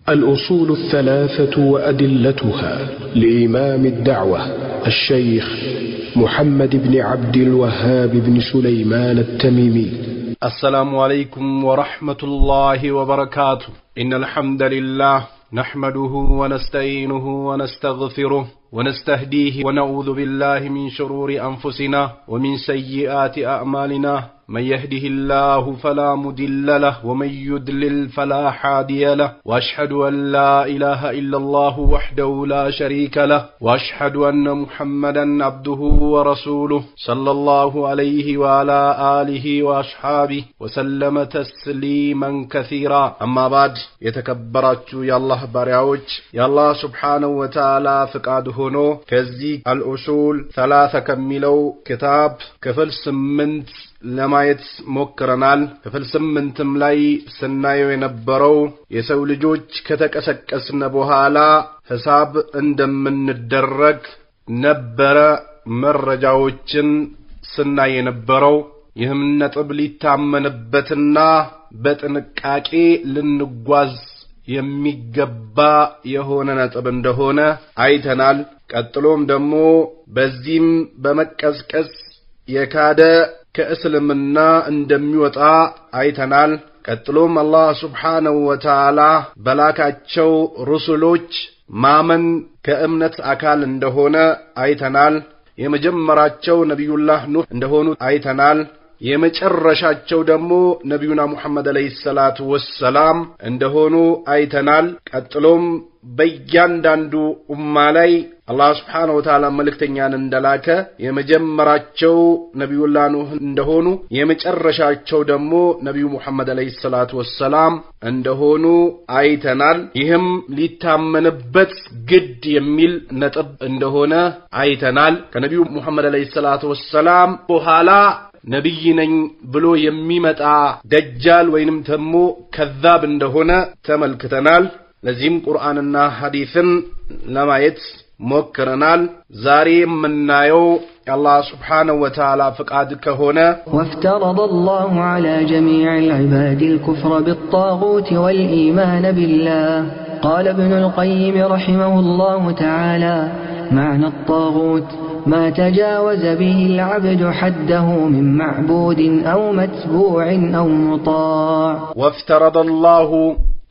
الأصول الثلاثة وأدلتها لإمام الدعوة الشيخ محمد بن عبد الوهاب بن سليمان التميمي. السلام عليكم ورحمة الله وبركاته. إن الحمد لله نحمده ونستعينه ونستغفره ونستهديه ونعوذ بالله من شرور أنفسنا ومن سيئات أعمالنا. من يهده الله فلا مضل له ومن يضلل فلا هادي له. وأشهد أن لا إله إلا الله وحده لا شريك له وأشهد أن محمدا عبده ورسوله صلى الله عليه وعلى آله وأصحابه وسلم تسليما كثيرا. أما بعد يتكبرت يا الله بارعوج يا الله سبحانه وتعالى فقاد هونو كزي الأصول ثلاثة كملو كتاب كفل سمنت ለማየት ሞክረናል። ክፍል 8 ላይ ስናየው የነበረው የሰው ልጆች ከተቀሰቀስነ በኋላ ሂሳብ እንደምንደረግ ነበረ መረጃዎችን ስናይ የነበረው። ይህም ነጥብ ሊታመንበትና በጥንቃቄ ልንጓዝ የሚገባ የሆነ ነጥብ እንደሆነ አይተናል። ቀጥሎም ደግሞ በዚህም በመቀስቀስ የካደ ከእስልምና እንደሚወጣ አይተናል። ቀጥሎም አላህ ሱብሓነሁ ወተዓላ በላካቸው ሩሱሎች ማመን ከእምነት አካል እንደሆነ አይተናል። የመጀመሪያቸው ነብዩላህ ኑህ እንደሆኑ አይተናል። የመጨረሻቸው ደግሞ ነብዩና ሙሐመድ አለይሂ ሰላቱ ወሰላም እንደሆኑ አይተናል። ቀጥሎም በእያንዳንዱ ኡማ ላይ አላህ ሱብሓነሁ ወተዓላ መልእክተኛን እንደላከ የመጀመሪያቸው ነብዩላህ ኑህ እንደሆኑ የመጨረሻቸው ደግሞ ነብዩ ሙሐመድ አለይሂ ሰላቱ ወሰላም እንደሆኑ አይተናል። ይህም ሊታመንበት ግድ የሚል ነጥብ እንደሆነ አይተናል። ከነብዩ ሙሐመድ አለይሂ ሰላቱ ወሰላም በኋላ ነብይ ነኝ ብሎ የሚመጣ ደጃል ወይንም ደግሞ ከዛብ እንደሆነ ተመልክተናል። ለዚህም ቁርአንና ሐዲስን ለማየት ሞክረናል። ዛሬ የምናየው አላህ سبحانه وتعالى فقاد كهونه وافترض الله على جميع العباد الكفر بالطاغوت والإيمان بالله. قال ابن القيم رحمه الله تعالى: معنى الطاغوت ما تجاوز به العبد حده من معبود أو متبوع أو مطاع. وافترض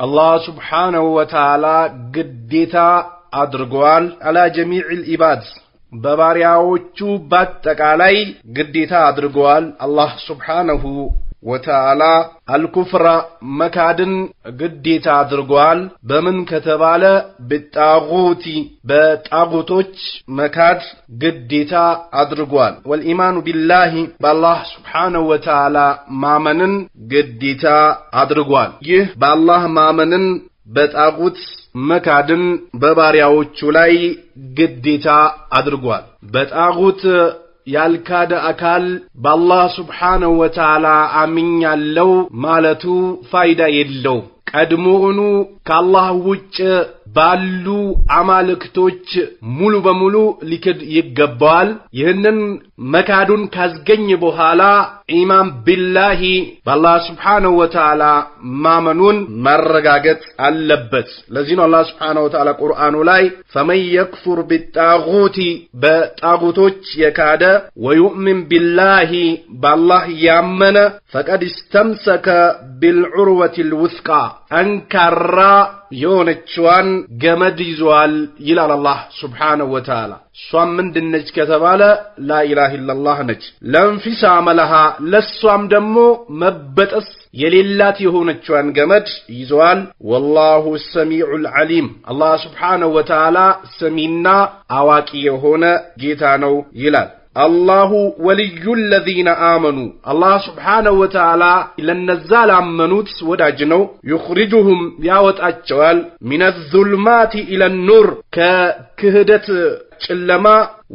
الله سبحانه وتعالى قديتا አድርጓል على جميع العباد በባሪያዎቹ በአጠቃላይ ግዴታ አድርጓል። አላህ ሱብሓነሁ ወተዓላ አልኩፍራ መካድን ግዴታ አድርጓል። በምን ከተባለ በጣጉቲ በጣጉቶች መካድ ግዴታ አድርጓል። ወልኢማኑ ቢላሂ በአላህ ሱብሓነሁ ወተዓላ ማመንን ግዴታ አድርጓል። ይህ በአላህ ማመንን በጣጉት መካድን በባሪያዎቹ ላይ ግዴታ አድርጓል። በጣጉት ያልካደ አካል በአላህ ሱብሓነሁ ወተዓላ አምኛለሁ ማለቱ ፋይዳ የለው። ቀድሞውኑ ከአላህ ውጭ ባሉ አማልክቶች ሙሉ በሙሉ ሊክድ ይገባዋል። ይህንን መካዱን ካስገኘ በኋላ ኢማን ቢላሂ በአላህ ሱብሓነሁ ወተዓላ ማመኑን ማረጋገጥ አለበት። ለዚህ ነው አላህ ሱብሓነሁ ወተዓላ ቁርአኑ ላይ ፈመን የክፉር ቢጣጉቲ በጣጉቶች የካደ ወዩእሚን ቢላሂ በአላህ ያመነ ፈቀድ እስተምሰከ ቢልዑርወቲል ውስቃ አንካራ የሆነችዋን ገመድ ይዟል ይላል አላህ ሱብሓነሁ ወተዓላ። እሷም ምንድነች ከተባለ ላኢላሃ ኢላላህ ነች። ለንፊሳመ ለሃ ለሷም ደግሞ መበጠስ የሌላት የሆነችዋን ገመድ ይዟል። ወላሁ ሰሚዑል ዓሊም አላህ ሱብሓነሁ ወተዓላ ሰሚና አዋቂ የሆነ ጌታ ነው ይላል። አላሁ ወልዩ الذين آمنوا አላህ ሱብሓነሁ ወተዓላ ለነዛል አመኑት ወዳጅ ነው። ይخرجهم ያወጣቸዋል ሚነ الظلمات إلى النور ከክህደት ጨለማ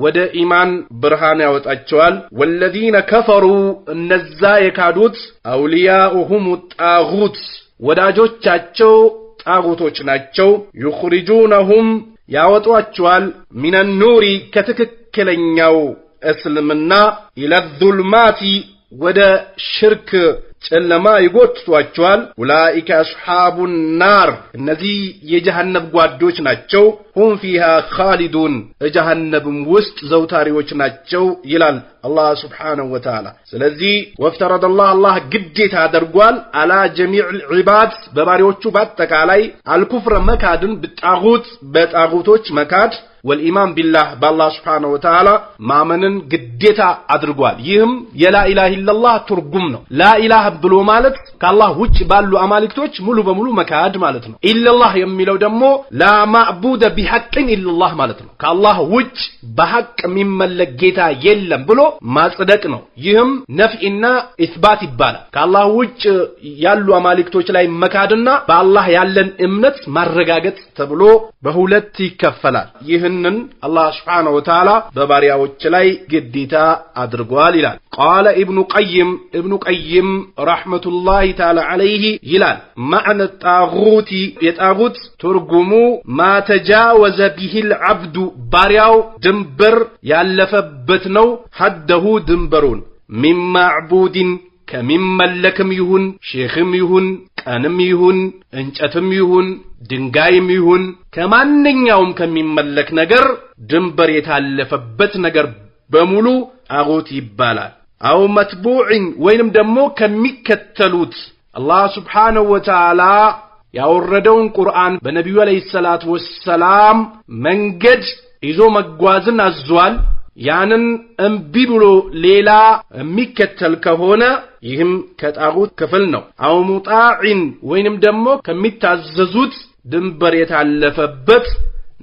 ወደ ኢማን ብርሃን ያወጣቸዋል። والذين كفروا እነዛ የካዱት አውሊያኡሁም الطاغوت ወዳጆቻቸው ጣጉቶች ናቸው። ይخرجونهم ያወጣቸዋል ሚነ النور ከትክክለኛው እስልምና ኢለ ዙልማቲ ወደ ሽርክ ጨለማ ይጎትቷቸዋል። ኡላኢከ አስሐቡን ናር እነዚህ የጀሃነም ጓዶች ናቸው። ሁም ፊሃ ኻሊዱን ጀሃነም ውስጥ ዘውታሪዎች ናቸው ይላል አላህ Subhanahu Wa Ta'ala። ስለዚህ ወፍተረደ አላህ ግዴታ አድርጓል አላ ጀሚዕል ዒባድ በባሪዎቹ በአጠቃላይ አልኩፍር መካድን በጣጉቶች መካድ والإيمان بالله بالله سبحانه وتعالى ማመንን ግዴታ አድርጓል። ይህም የላ ኢላሃ ኢላላህ ትርጉም ነው። ላ ኢላሃ ብሎ ማለት ከአላህ ውጭ ባሉ አማልክቶች ሙሉ በሙሉ መካድ ማለት ነው። ኢላላህ የሚለው ደግሞ ላ ማዕቡደ ቢሐቅን ኢላላህ ማለት ነው። ከአላህ ውጭ በሐቅ የሚመለክ ጌታ የለም ብሎ ማጽደቅ ነው። ይህም ነፍኢና ኢስባት ይባላል። ከአላህ ውጭ ያሉ አማልክቶች ላይ መካድና በአላህ ያለን እምነት ማረጋገጥ ተብሎ በሁለት ይከፈላል። ይህንን አላህ Subhanahu Wa Ta'ala በባሪያዎች ላይ ግዴታ አድርጓል ይላል። ቃለ ኢብኑ ቀይም ረሕመቱላሂ ተዓላ ዐለይሂ ይላል ማዕነ ጣጉት የጣጉት ትርጉሙ ማ ተጃወዘ ቢሂል ዐብዱ ባሪያው ድንበር ያለፈበት ነው። ሐደሁ ድንበሩን ሚን ማዕቡድን ከሚመለክም ይሁን ሼኽም ይሁን ቀንም ይሁን እንጨትም ይሁን ድንጋይም ይሁን ከማንኛውም ከሚመለክ ነገር ድንበር የታለፈበት ነገር በሙሉ ጣጉት ይባላል። አው መትቡዕን ወይንም ደግሞ ከሚከተሉት አላህ Subhanahu Wa Ta'ala ያወረደውን ቁርአን በነብዩ አለይሂ ሰላቱ ወሰላም መንገድ ይዞ መጓዝን አዟል። ያንን እምቢ ብሎ ሌላ የሚከተል ከሆነ ይህም ከጣጉት ክፍል ነው። አው ሙጣዕን ወይንም ደግሞ ከሚታዘዙት ድንበር የታለፈበት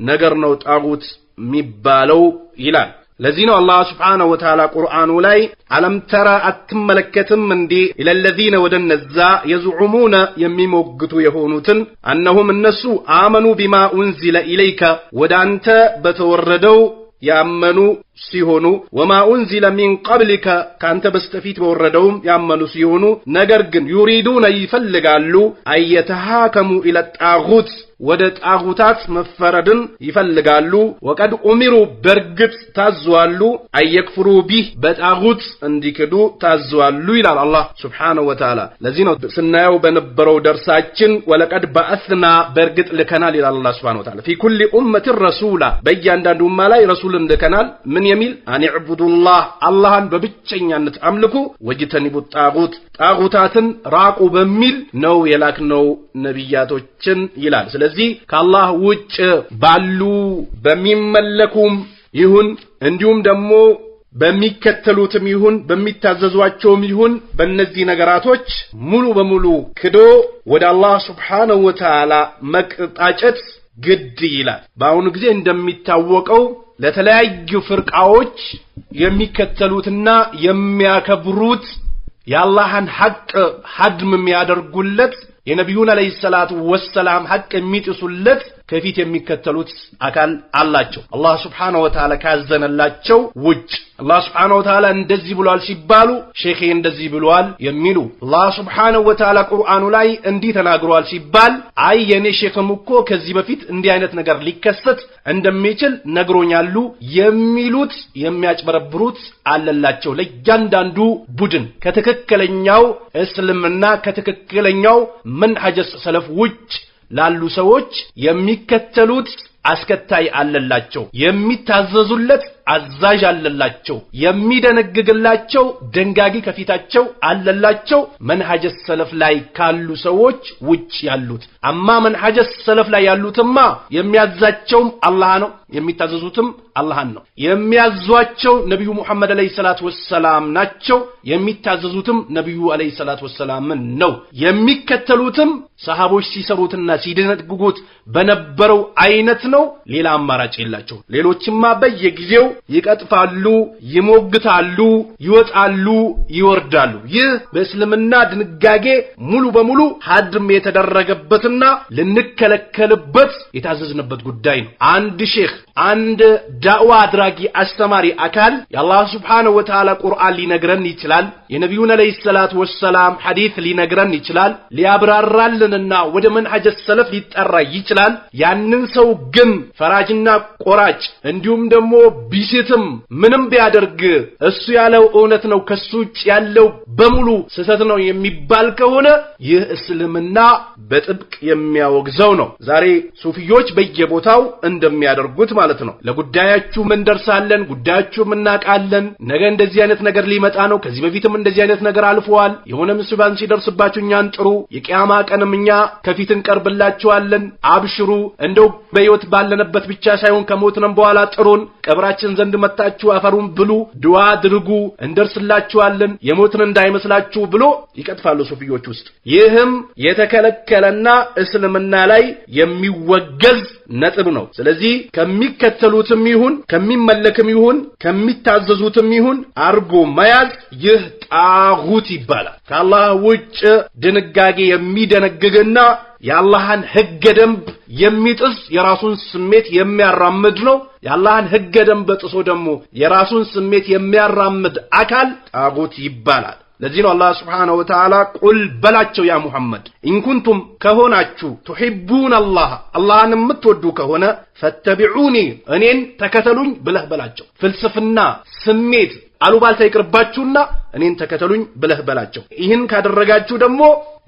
ነገር ነው ጣጉት የሚባለው ይላል። ለዚህ ነው አላህ Subhanahu Wa Ta'ala ቁርአኑ ላይ አለም ተራ አትመለከትም እንዴ ኢለለዚነ ወደነዛ የዝዑሙነ የሚሞግቱ የሆኑትን አነሁም እነሱ አመኑ ቢማ ኡንዚለ ኢለይከ ወዳንተ በተወረደው ያመኑ ሲሆኑ ወማ ኡንዚለ ሚን ቀብሊከ ካንተ በስተፊት በወረደውም ያመኑ ሲሆኑ ነገር ግን ዩሪዱነ ይፈልጋሉ አየተሃከሙ ኢለ ጣጉት ወደ ጣጉታት መፈረድን ይፈልጋሉ። ወቀድ ኡሚሩ በርግጥ ታዘዋሉ አየክፍሩ ቢህ በጣጉት እንዲክዱ ታዘዋሉ ይላል አላህ Subhanahu Wa Ta'ala። ለዚህ ነው ስናየው በነበረው ደርሳችን ወለቀድ በአስና በርግጥ ልከናል ይላል አላህ Subhanahu Wa Ta'ala ፊ ኩሊ ኡመት ረሱላ በእያንዳንዱ ኡማ ላይ ረሱልን ልከናል። ምን የሚል አንዕቡዱላህ አላህን በብቸኛነት አምልኩ ወጅተኒቡ ጣጉታትን ራቁ በሚል ነው የላክነው ነብያቶችን ይላል። ስለዚህ ከአላህ ውጭ ባሉ በሚመለኩም ይሁን እንዲሁም ደግሞ በሚከተሉትም ይሁን በሚታዘዟቸውም ይሁን በእነዚህ ነገራቶች ሙሉ በሙሉ ክዶ ወደ አላህ Subhanahu Wa Ta'ala መቅጣጨት ግድ ይላል። በአሁኑ ጊዜ እንደሚታወቀው ለተለያዩ ፍርቃዎች የሚከተሉትና የሚያከብሩት የአላህን ሐቅ ሐድም የሚያደርጉለት የነብዩን አለይሂ ሰላቱ ወሰላም ሐቅ የሚጥሱለት ከፊት የሚከተሉት አካል አላቸው። አላህ Subhanahu Wa Ta'ala ካዘነላቸው ውጭ አላህ Subhanahu Wa Ta'ala እንደዚህ ብሏል ሲባሉ ሼኼ እንደዚህ ብሏል የሚሉ አላህ Subhanahu Wa Ta'ala ቁርአኑ ላይ እንዲህ ተናግሯል ሲባል አይ የኔ ሼኽም እኮ ከዚህ በፊት እንዲህ አይነት ነገር ሊከሰት እንደሚችል ነግሮኛሉ የሚሉት የሚያጭበረብሩት አለላቸው። ለእያንዳንዱ ቡድን ከትክክለኛው እስልምና ከትክክለኛው መንሐጀ ሰለፍ ውጭ ላሉ ሰዎች የሚከተሉት አስከታይ አለላቸው፣ የሚታዘዙለት አዛዥ አለላቸው፣ የሚደነግግላቸው ደንጋጊ ከፊታቸው አለላቸው። መንሐጀ ሰለፍ ላይ ካሉ ሰዎች ውጭ ያሉት አማ መንሐጀ ሰለፍ ላይ ያሉትማ የሚያዛቸውም አላህ ነው፣ የሚታዘዙትም አላህን ነው። የሚያዟቸው ነብዩ መሐመድ አለይሂ ሰላቱ ወሰላም ናቸው፣ የሚታዘዙትም ነብዩ አለይሂ ሰላቱ ወሰላም ነው። የሚከተሉትም ሰሃቦች ሲሰሩትና ሲደነግጉት በነበረው አይነት ነው። ሌላ አማራጭ የላቸው። ሌሎችማ በየጊዜው ይቀጥፋሉ፣ ይሞግታሉ፣ ይወጣሉ፣ ይወርዳሉ። ይህ በእስልምና ድንጋጌ ሙሉ በሙሉ ሐድም የተደረገበትና ልንከለከልበት የታዘዝንበት ጉዳይ ነው። አንድ ሼኽ አንድ ዳዕዋ አድራጊ አስተማሪ አካል የአላህ Subhanahu Wa Ta'ala ቁርአን ሊነግረን ይችላል፣ የነብዩን አለይሂ ሰላቱ ወሰላም ሐዲስ ሊነግረን ይችላል፣ ሊያብራራልንና ወደ መንሐጀ ሰለፍ ሊጠራ ይችላል። ያንን ሰው ግን ግን ፈራጅና ቆራጭ እንዲሁም ደግሞ ቢስትም ምንም ቢያደርግ እሱ ያለው እውነት ነው ከሱ ውጭ ያለው በሙሉ ስህተት ነው የሚባል ከሆነ ይህ እስልምና በጥብቅ የሚያወግዘው ነው። ዛሬ ሱፊዮች በየቦታው እንደሚያደርጉት ማለት ነው። ለጉዳያችሁ ምን ደርሳለን፣ ጉዳያችሁ ምን እናቃለን፣ ነገ እንደዚህ አይነት ነገር ሊመጣ ነው፣ ከዚህ በፊትም እንደዚህ አይነት ነገር አልፈዋል፣ የሆነ ሙሲባን ሲደርስባችሁ እኛን ጥሩ፣ የቂያማ ቀንም እኛ ከፊት እንቀርብላችኋለን፣ አብሽሩ፣ እንደው በህይወት ባለንበት ብቻ ሳይሆን ከሞትንም በኋላ ጥሩን፣ ቀብራችን ዘንድ መጣችሁ አፈሩን ብሉ፣ ዱዓ አድርጉ፣ እንደርስላችኋለን፣ የሞትን እንዳይመስላችሁ ብሎ ይቀጥፋሉ ሱፊዮች ውስጥ። ይህም የተከለከለና እስልምና ላይ የሚወገዝ ነጥብ ነው። ስለዚህ ከሚከተሉትም ይሁን ከሚመለክም ይሁን ከሚታዘዙትም ይሁን አርጎ መያዝ ይህ ጣጉት ይባላል። ከአላህ ውጭ ድንጋጌ የሚደነግግና የአላህን ህገ ደንብ የሚጥስ የራሱን ስሜት የሚያራምድ ነው። የአላህን ህገ ደንብ ጥሶ ደግሞ የራሱን ስሜት የሚያራምድ አካል ጣጉት ይባላል። ለዚህ ነው አላህ Subhanahu Wa Ta'ala ቁል በላቸው ያ ሙሐመድ ኢንኩንቱም ከሆናችሁ تحبون الله አላህን የምትወዱ ከሆነ ፈተቢዑኒ እኔን ተከተሉኝ ብለህ በላቸው። ፍልስፍና ስሜት አሉባልታ ይቅርባችሁና እኔን ተከተሉኝ ብለህ በላቸው። ይህን ካደረጋችሁ ደግሞ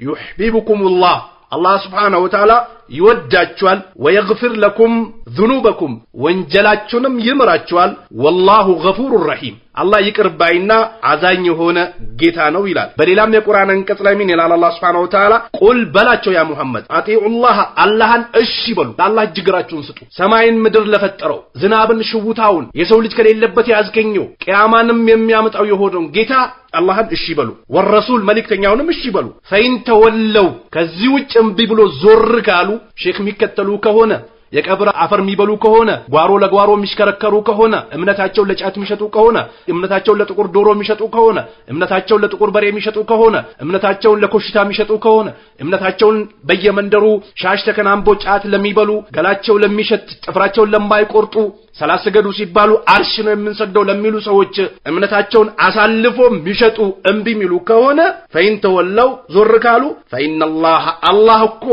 يحببكمullah አላህ Subhanahu Wa Ta'ala ይወዳችኋል ويغفر لكم ذنوبكم ወንጀላችሁንም ይምራችኋል والله غفور رحيم አላህ ይቅር ባይና አዛኝ የሆነ ጌታ ነው ይላል። በሌላም የቁርአን አንቀጽ ላይ ምን ይላል አላህ Subhanahu Wa Ta'ala ቁል በላቸው ያ ሙሐመድ አጢኡላህ አላህን እሺ በሉ፣ ለአላህ እጅግራችሁን ስጡ። ሰማይን ምድር ለፈጠረው ዝናብን ሽውታውን የሰው ልጅ ከሌለበት ያስገኘው ቂያማንም የሚያመጣው የሆነው ጌታ አላህን እሺ በሉ። ወረሱል መልእክተኛውንም እሺ በሉ። ፈይን ተወለው ከዚህ ውጭ እምቢ ብሎ ዞር ካሉ ሼክ የሚከተሉ ከሆነ የቀብር አፈር የሚበሉ ከሆነ ጓሮ ለጓሮ የሚሽከረከሩ ከሆነ እምነታቸውን ለጫት የሚሸጡ ከሆነ እምነታቸውን ለጥቁር ዶሮ የሚሸጡ ከሆነ እምነታቸውን ለጥቁር በሬ የሚሸጡ ከሆነ እምነታቸውን ለኮሽታ የሚሸጡ ከሆነ እምነታቸውን በየመንደሩ ሻሽ ተከናንቦ ጫት ለሚበሉ ገላቸው ለሚሸት ጥፍራቸውን ለማይቆርጡ ሰላት ስገዱ ሲባሉ አርሽ ነው የምንሰግደው ለሚሉ ሰዎች እምነታቸውን አሳልፎ የሚሸጡ እምቢ የሚሉ ከሆነ ፈይን ተወለው ዞር ካሉ ፈኢነላህ አላህ እኮ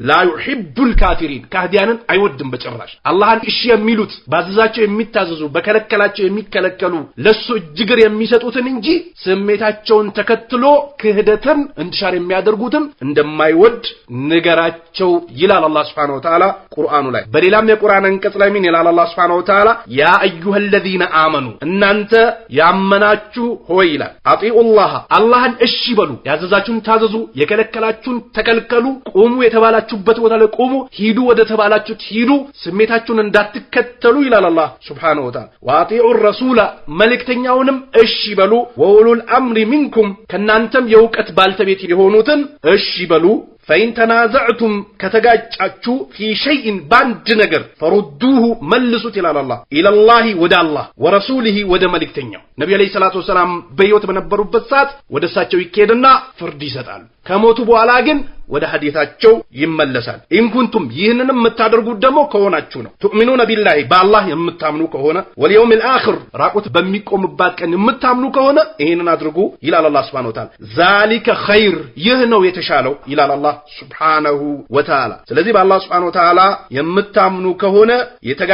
ላ ዩሂቡል ካፊሪን ካህዲያንን አይወድም በጭራሽ። አላህን እሺ የሚሉት ባዘዛቸው የሚታዘዙ በከለከላቸው የሚከለከሉ ለሱ እጅግር የሚሰጡትን እንጂ ስሜታቸውን ተከትሎ ክህደትን እንድሻር የሚያደርጉትን እንደማይወድ ንገራቸው ይላል አላህ Subhanahu Wa Ta'ala ቁርአኑ ላይ። በሌላም የቁርአን አንቀጽ ላይ ምን ይላል አላህ Subhanahu Wa Ta'ala ያ አዩሀለዚነ አመኑ እናንተ ያመናችሁ ሆይ ይላል አጢኡላህ አላህን እሺ በሉ፣ ያዘዛችሁን ታዘዙ፣ የከለከላችሁን ተከልከሉ፣ ቁሙ የተባላችሁበት ቦታ ላይ ቁሙ፣ ሂዱ ወደ ተባላችሁት ሂዱ፣ ስሜታችሁን እንዳትከተሉ ይላል አላህ Subhanahu Wa Ta'ala። ወአጢኡር ረሱላ መልእክተኛውንም እሺ በሉ፣ ወኡሉል አምሪ ሚንኩም ከናንተም የእውቀት ባልተቤት የሆኑትን እሺ በሉ። ፈኢን ተናዘዕቱም ከተጋጫችሁ ፊ ሸይኢን ባንድ ነገር ፈሩዱሁ መልሱት ይላል አላህ ኢለላሂ ወደ አላህ ወረሱሊሂ ወደ መልእክተኛው። ነብዩ አለይሂ ሰላቱ ወሰላም በህይወት በነበሩበት ሰዓት ወደ እሳቸው ይኬድና ፍርድ ይሰጣሉ። ከሞቱ በኋላ ግን ወደ ሐዲታቸው ይመለሳል። ኢንኩንቱም ይህንንም የምታደርጉት ደግሞ ከሆናችሁ ነው ቱእሚኑነ ቢላሂ በአላህ የምታምኑ ከሆነ ወልየውሚል አኺር ራቁት በሚቆምባት ቀን የምታምኑ ከሆነ ይህንን አድርጉ ይላል አላህ Subhanahu Wa Ta'ala። ዛሊከ ኸይር ይህ ነው የተሻለው ይላል አላህ Subhanahu Wa Ta'ala። ስለዚህ በአላህ Subhanahu Wa Ta'ala የምታምኑ ከሆነ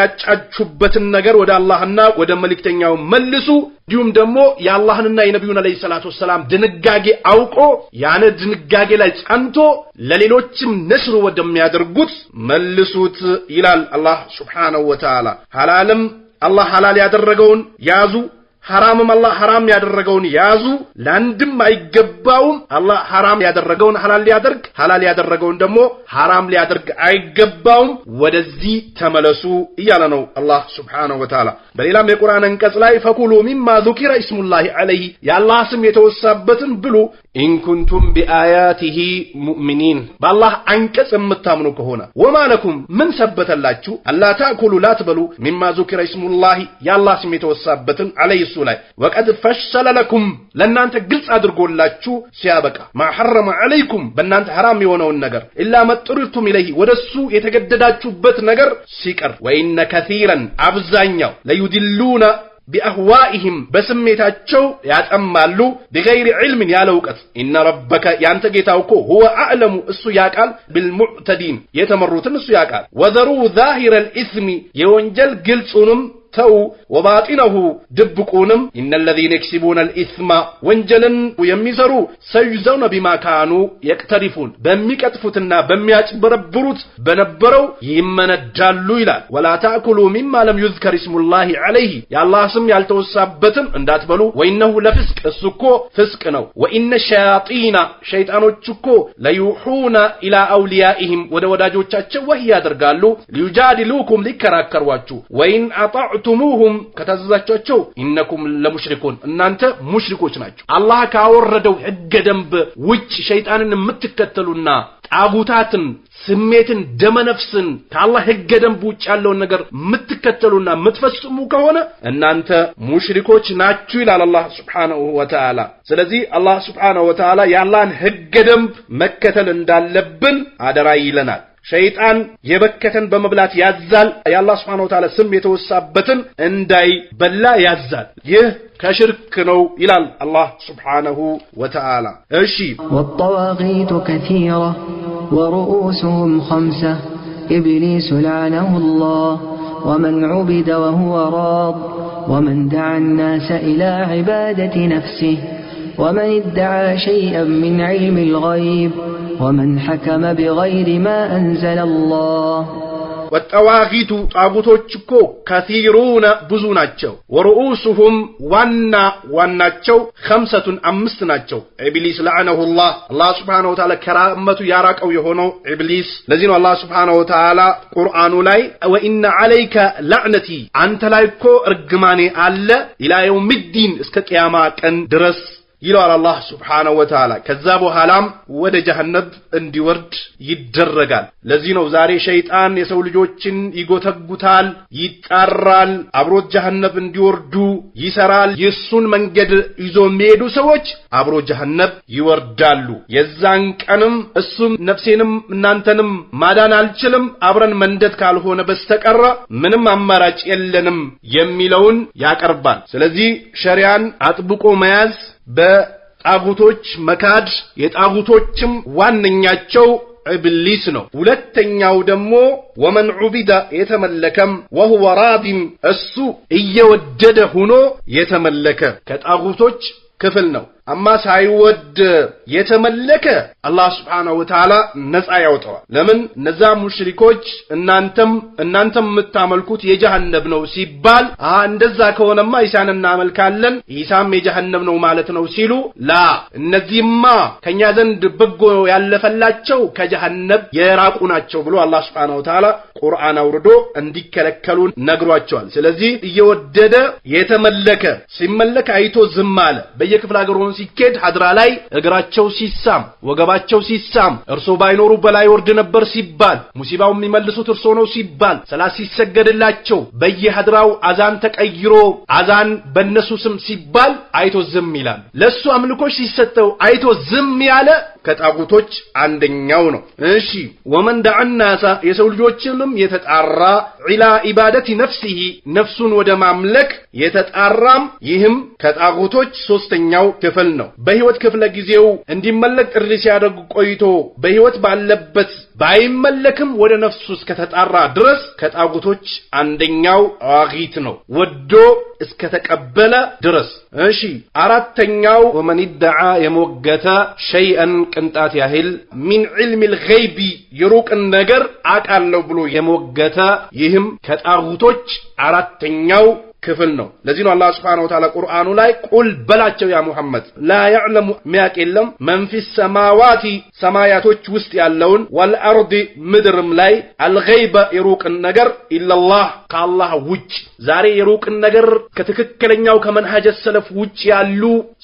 የተጋጫችሁበትን ነገር ወደ አላህና ወደ መልእክተኛው መልሱ። እንዲሁም ደግሞ የአላህንና የነብዩን አለይሂ ሰላቱ ወሰላም ድንጋጌ አውቆ ያነ ድንጋጌ ላይ ጸንቶ ለሌሎችም ነስሩ ወደሚያደርጉት መልሱት ይላል አላህ Subhanahu Wa Ta'ala። ሐላልም አላህ ሐላል ያደረገውን ያዙ፣ ሐራምም አላህ ሐራም ያደረገውን ያዙ። ለአንድም አይገባውም አላህ ሐራም ያደረገውን ሐላል ሊያደርግ፣ ሐላል ያደረገውን ደግሞ ሐራም ሊያደርግ አይገባውም። ወደዚህ ተመለሱ እያለ ነው አላህ Subhanahu Wa Ta'ala። በሌላም የቁርአን አንቀጽ ላይ ፈኩሉ ሚማ ذكر اسم الله عليه የአላህ ስም የተወሳበትን ብሉ ኢንኩንቱም ቢአያቲሂ ሙእሚኒን በአላህ አንቀጽ የምታምኑ ከሆነ ወማለኩም ምን ሰበተላችሁ አላ ታኩሉ ላትበሉ ሚማ ذكر اسم الله የአላህ ስም የተወሳበትን عليه ላይ ወቀድ ፈሰለ ለኩም ለናንተ ግልጽ አድርጎላችሁ ሲያበቃ ማሐረመ አለይኩም በእናንተ ሐራም የሆነውን ነገር ኢላ መጥሩቱም ኢለይሂ ወደሱ የተገደዳችሁበት ነገር ሲቀር ወኢነ ከሲራን አብዛኛው ለዩድሉና بأهوائهم بسميتاچو ያጠማሉ بغير علم ያለውቀት إن ربك ያንተ ጌታው እኮ هو أعلم እሱ ያቃል بالمعتدين የተመሩትን እሱ ያቃል وذروا ظاهر الإثم የወንጀል ግልጹንም ተው وباطنه ድብቁንም إن الذين يكسبون الإثم ወንጀልን የሚሰሩ ሰይዘውነ بما كانوا يقترفون በሚቀጥፉትና በሚያጭበረብሩት በነበረው ይመነዳሉ ይላል ولا تأكلوا مما لم يذكر اسم الله عليه ያላህ ስም ያልተወሳበትን እንዳትበሉ وإنه لفسق እሱኮ ፍስቅ ነው وإن الشياطين ሸይጣኖች እኮ ليوحون إلى أوليائهم ወዳጆቻቸው ወህይ ያደርጋሉ ليجادلوكم ሊከራከሯችሁ وإن أطعتموهم ከተዛዛቻቸው إنكم لمشركون እናንተ ሙሽሪኮች ናችሁ አላህ ካወረደው ሕገ ደንብ ውጭ ሸይጣንን የምትከተሉና ጣጉታትን ስሜትን ደመነፍስን ከአላህ ሕገ ደንብ ውጭ ያለውን ነገር የምትከተሉና የምትፈጽሙ ከሆነ እናንተ ሙሽሪኮች ናችሁ ይላል አላህ Subhanahu Wa Ta'ala ስለዚህ አላህ Subhanahu Wa Ta'ala ያላህን ሕገ ደንብ መከተል እንዳለብን አደራ ይለናል ሸይጣን የበከተን በመብላት ያዛል ያላህ Subhanahu Wa Ta'ala ስም የተወሳበትን እንዳይበላ ያዛል ይህ ከሽርክ ነው ይላል አላህ Subhanahu Wa Ta'ala እሺ والطواغيت كثيرة ورؤوسهم 5 إبليس لعنه الله ومن عبد وهو راض ومن دعا الناس إلى عبادة نفسه ومن ادعى شيئا من علم الغيب ومن حكم بغير ما أنزل الله والطواغيت طاغوتوች እኮ كثيرون ብዙ ናቸው ورؤوسهم ዋናቸው 5 ናቸው ኢብሊስ لعنه الله الله سبحانه وتعالى ከራመቱ ያራቀው የሆነው ኢብሊስ ለዚህ ነው الله سبحانه وتعالى ቁርአኑ ላይ وإن عليك لعنتي አንተ ላይ እኮ እርግማኔ አለ إلى يوم الدين እስከ ቂያማ ቀን ድረስ ይላል አላህ Subhanahu Wa Ta'ala ከዛ በኋላም ወደ ጀሃነም እንዲወርድ ይደረጋል ለዚህ ነው ዛሬ ሸይጣን የሰው ልጆችን ይጎተጉታል ይጣራል አብሮት ጀሃነም እንዲወርዱ ይሰራል የሱን መንገድ ይዞ የሚሄዱ ሰዎች አብሮ ጀሃነም ይወርዳሉ የዛን ቀንም እሱም ነፍሴንም እናንተንም ማዳን አልችልም አብረን መንደድ ካልሆነ በስተቀር ምንም አማራጭ የለንም የሚለውን ያቀርባል ስለዚህ ሸሪዓን አጥብቆ መያዝ በጣጉቶች መካድ የጣጉቶችም ዋነኛቸው ኢብሊስ ነው ሁለተኛው ደግሞ ወመን ዑቢዳ የተመለከም وهو راض እሱ እየወደደ ሆኖ የተመለከ ከጣጉቶች ክፍል ነው አማ ሳይወድ የተመለከ አላህ Subhanahu Wa Ta'ala ነፃ ያወጣዋል ለምን እነዛ ሙሽሪኮች እናንተም የምታመልኩት የጀሃነም ነው ሲባል እንደዛ ከሆነማ ኢሳን እናመልካለን ኢሳም የጀሃነም ነው ማለት ነው ሲሉ ላ እነዚህማ ከኛ ዘንድ በጎ ያለፈላቸው ከጀሃነም የራቁ ናቸው ብሎ አላህ Subhanahu Wa Ta'ala ቁርአን አውርዶ እንዲከለከሉ ነግሯቸዋል ስለዚህ እየወደደ የተመለከ ሲመለክ አይቶ ዝም አለ በየክፍለ ሀገሩ ሲከድ ሐድራ ላይ እግራቸው ሲሳም ወገባቸው ሲሳም እርሶ ባይኖሩ በላይ ወርድ ነበር ሲባል ሙሲባው የሚመልሱት እርሶ ነው ሲባል ሰላት ሲሰገድላቸው በየሐድራው አዛን ተቀይሮ አዛን በነሱ ስም ሲባል አይቶ ዝም ይላል ለሱ አምልኮች ሲሰጠው አይቶ ዝም ያለ ከጣጉቶች አንደኛው ነው እሺ ወመን دعا الناس የሰው ልጆችንም የተጣራ ኢላ ኢባደቲ ነፍሲሂ ነፍሱን ወደ ማምለክ የተጣራም ይህም ከጣጉቶች ሶስተኛው ክፍል ነው በህይወት ክፍለ ጊዜው እንዲመለክ ጥሪ ሲያደርግ ቆይቶ በህይወት ባለበት ባይመለክም ወደ ነፍሱ እስከተጣራ ድረስ ከጣጉቶች አንደኛው ጣጊት ነው ወዶ እስከተቀበለ ድረስ እሺ አራተኛው ወመን دعا የሞገተ ሸይአን ቅንጣት ያህል ሚን ዒልም الغይብ የሩቅ ነገር አቃለው ብሎ የሞገተ ይህም ከጣጉቶች አራተኛው ክፍል ነው ለዚህ ነው አላህ Subhanahu Wa Ta'ala ቁርአኑ ላይ ቁል በላቸው ያ ሙሐመድ ላ يعلم ሚያቀለም መን ፊ السماوات ሰማያቶች ውስጥ ያለውን ወልአርድ ምድርም ላይ አልገይበ የሩቅ ነገር ኢላላህ ከአላህ ውጭ ዛሬ የሩቅ ነገር ከትክክለኛው ከመንሃጀ ሰለፍ ውጭ ያሉ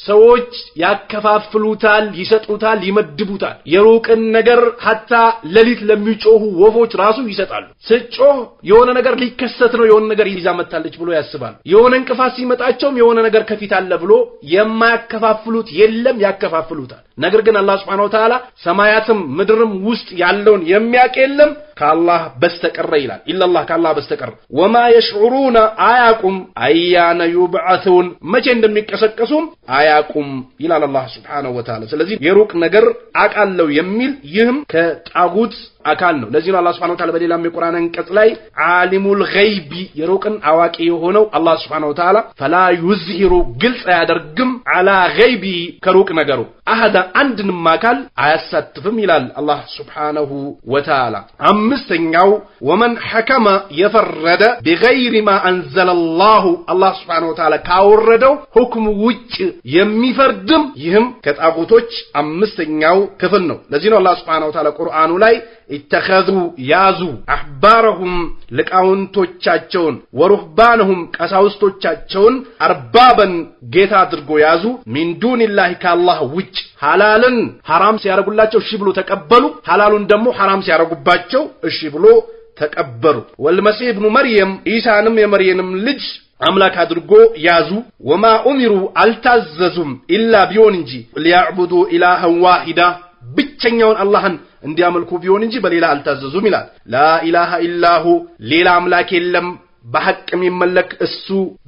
ሰዎች ያከፋፍሉታል ይሰጡታል ይመድቡታል የሩቅ ነገር hatta ለሊት ለሚጮሁ ወፎች ራሱ ይሰጣሉ ስጮህ የሆነ ነገር ሊከሰት ነው የሆነ ነገር ይዛ መጣለች ብሎ ያስባል የሆነ እንቅፋት ሲመጣቸውም የሆነ ነገር ከፊት አለ ብሎ የማያከፋፍሉት የለም ያከፋፍሉታል ነገር ግን አላህ Subhanahu Wa Ta'ala ሰማያትም ምድርም ውስጥ ያለውን የሚያውቅ የለም ከአላህ በስተቀር ይላል ኢላላህ ከአላህ በስተቀር ወማ يشعرون አያቁም አያነ ይብዓቱን መቼ እንደሚቀሰቀሱም አያቁም ይላል አላህ Subhanahu Wa Ta'ala ስለዚህ የሩቅ ነገር አቃለው የሚል ይህም ከጣጉት አካል ነው ለዚህ ነው አላህ Subhanahu Wa Ta'ala በሌላም የቁርአን አንቀጽ ላይ ዓሊሙል ገይቢ የሩቅን አዋቂ የሆነው አላህ Subhanahu Wa Ta'ala ፈላ ይዝሂሩ ግልጽ ያደርግም አላ ገይቢ ከሩቅ ነገሩ አሐዳ አንድንም አካል አያሳትፍም ይላል አላህ Subhanahu Wa Ta'ala አምስተኛው ወመን ሐከመ የፈረደ بغير ما انزل الله አላህ Subhanahu Wa Ta'ala ካወረደው ሁክም ውጭ የሚፈርድም ይህም ከጣጉቶች አምስተኛው ክፍል ነው ለዚህ ነው አላህ Subhanahu Wa Ta'ala ቁርአኑ ላይ اتخذوا يازو احبارهم لقاونቶቻቸውን ወሩህባንሁም ቀሳውስቶቻቸውን አርባበን ጌታ አድርጎ ያዙ ሚን ዱንላህ ከአላህ ውጭ ሐላልን ሐራም ሲያረጉላቸው እሺ ብሎ ተቀበሉ ሐላሉን ደግሞ ሐራም ሲያረጉባቸው እሺ ብሎ ተቀበሉ ወልመሲህ ኢብኑ መርየም ኢሳንም የመርየንም ልጅ አምላክ አድርጎ ያዙ ወማ ኡሚሩ አልታዘዙም ኢላ ቢሆን እንጂ ሊያዕቡዱ ኢላሃን ዋሂዳ ብቸኛውን አላህን እንዲያመልኩ ቢሆን እንጂ በሌላ አልታዘዙም ይላል ላ ኢላሃ ኢላሁ ሌላ አምላክ የለም በሐቅ የሚመለክ እሱ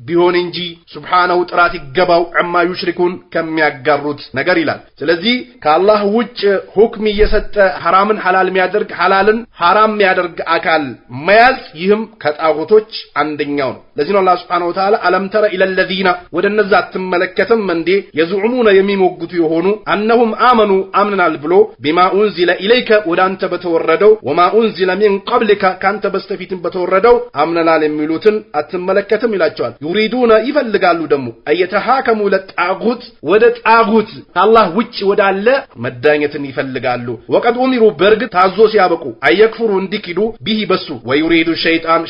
ቢሆን እንጂ ሱብሃነሁ ጥራት ይገባው አማ ይሽሪኩን ከሚያጋሩት ነገር ይላል ስለዚህ ከአላህ ውጭ ሁክም እየሰጠ ሐራምን ሐላል የሚያደርግ ሐላልን ሐራም የሚያደርግ አካል መያዝ ይህም ከጣጉቶች አንደኛው ነው ለዚህ ነው አላህ Subhanahu Wa Ta'ala አለም ተረ ኢለለዚና ወደነዛ ተመለከተም እንዴ የዙዑሙነ የሚሞግቱ የሆኑ አነሁም አመኑ አምነናል ብሎ ቢማ ኡንዚለ ኢለይከ ወዳንተ በተወረደው ወማ ኡንዚለ ሚን ቀብሊከ ካንተ በስተፊትም በተወረደው አምነናል የሚሉትን አትመለከተም ይላቸዋል ይሪዱና ይፈልጋሉ ደግሞ አየተሃከሙ ለጣጉት ወደ ጣጉት ከአላህ ውጭ ወዳለ መዳኘትን ይፈልጋሉ ወቀድ ኡሚሩ በርግ ታዞ ሲያበቁ አይክፍሩ እንዲክዱ ቢሂ በሱ ወይሪዱ